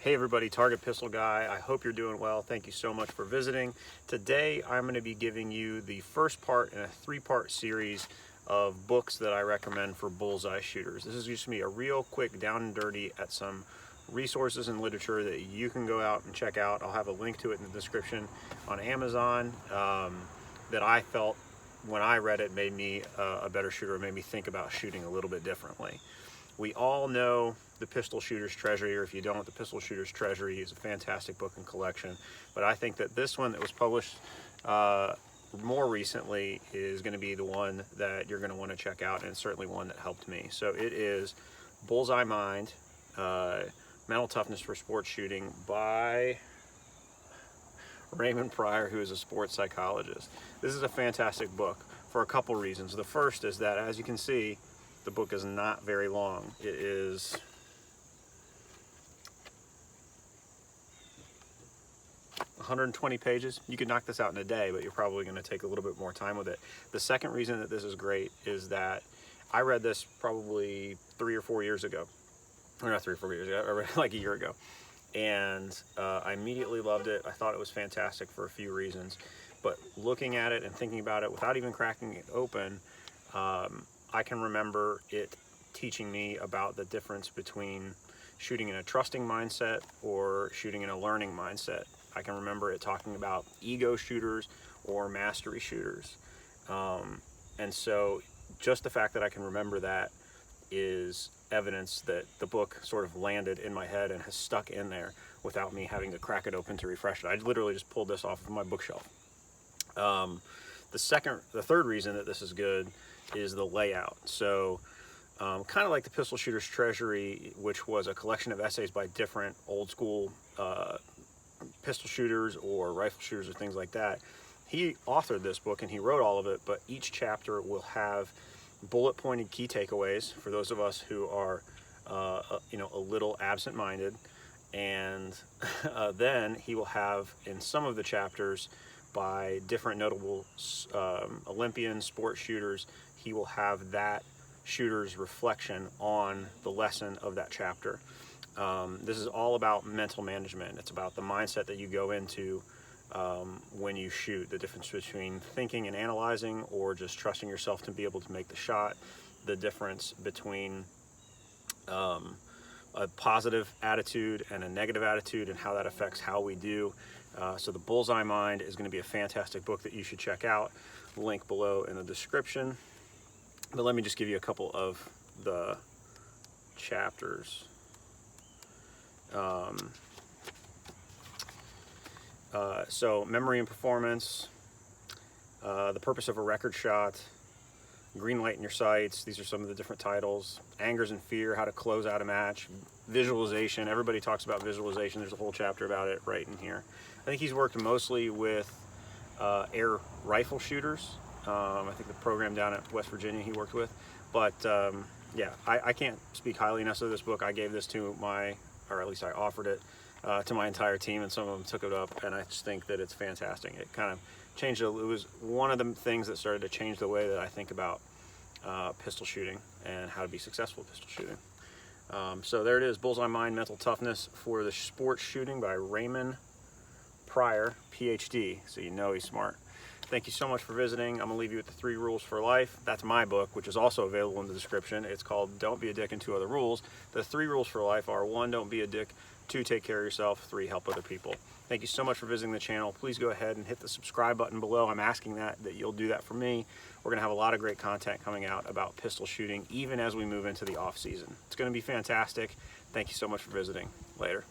Hey everybody, Target Pistol Guy. I hope you're doing well. Thank you so much for visiting. Today I'm going to be giving you the first part in a three-part series of books that I recommend for bullseye shooters. This is just going to be a real quick down and dirty at some resources and literature that you can go out and check out. I'll have a link to it in the description on Amazon that I felt when I read it made me a better shooter. It made me think about shooting a little bit differently. We all know The Pistol Shooter's Treasury, or if you don't, The Pistol Shooter's Treasury is a fantastic book and collection. But I think that this one that was published more recently is going to be the one that you're going to want to check out, and it's certainly one that helped me. So it is Bullseye Mind, Mental Toughness for Sports Shooting by Raymond Pryor, who is a sports psychologist. This is a fantastic book for a couple reasons. The first is that, as you can see, the book is not very long. It is 120 pages. You could knock this out in a day, but you're probably going to take a little bit more time with it. The second reason that this is great is that I read this probably 3 or 4 years ago. Or not 3 or 4 years ago, I read it like a year ago. And I immediately loved it. I thought it was fantastic for a few reasons. But looking at it and thinking about it without even cracking it open, I can remember it teaching me about the difference between shooting in a trusting mindset or shooting in a learning mindset. I can remember it talking about ego shooters or mastery shooters. And so just the fact that I can remember that is evidence that the book sort of landed in my head and has stuck in there without me having to crack it open to refresh it. I literally just pulled this off of my bookshelf. The third reason that this is good is the layout. So kind of like the Pistol Shooter's Treasury, which was a collection of essays by different old school pistol shooters or rifle shooters or things like that. He authored this book and he wrote all of it, but each chapter will have bullet pointed key takeaways for those of us who are a little absent-minded. And then he will have in some of the chapters by different notable Olympian sport shooters, he will have that shooter's reflection on the lesson of that chapter. This is all about mental management. It's about the mindset that you go into when you shoot, the difference between thinking and analyzing or just trusting yourself to be able to make the shot, the difference between a positive attitude and a negative attitude and how that affects how we do. So the Bullseye Mind is going to be a fantastic book that you should check out. Link below in the description. But let me just give you a couple of the chapters. So memory and performance, the purpose of a record shot, green light in your sights. These are some of the different titles. Angers and fear, how to close out a match. Visualization, everybody talks about visualization. There's a whole chapter about it right in here. I think he's worked mostly with air rifle shooters. I think the program down at West Virginia he worked with. But yeah, I can't speak highly enough of this book. I gave this to or at least I offered it to my entire team, and some of them took it up, and I just think that it's fantastic. It kind of changed, it was one of the things that started to change the way that I think about pistol shooting and how to be successful at pistol shooting. So there it is, Bullseye Mind, Mental Toughness for the Sports Shooting by Raymond Pryor, PhD, so you know he's smart. Thank you so much for visiting. I'm going to leave you with the 3 Rules for Life. That's my book, which is also available in the description. It's called Don't Be a Dick and 2 Other Rules. The 3 Rules for Life are 1, don't be a dick, 2, take care of yourself, 3, help other people. Thank you so much for visiting the channel. Please go ahead and hit the subscribe button below. I'm asking that you'll do that for me. We're going to have a lot of great content coming out about pistol shooting, even as we move into the off season. It's going to be fantastic. Thank you so much for visiting. Later.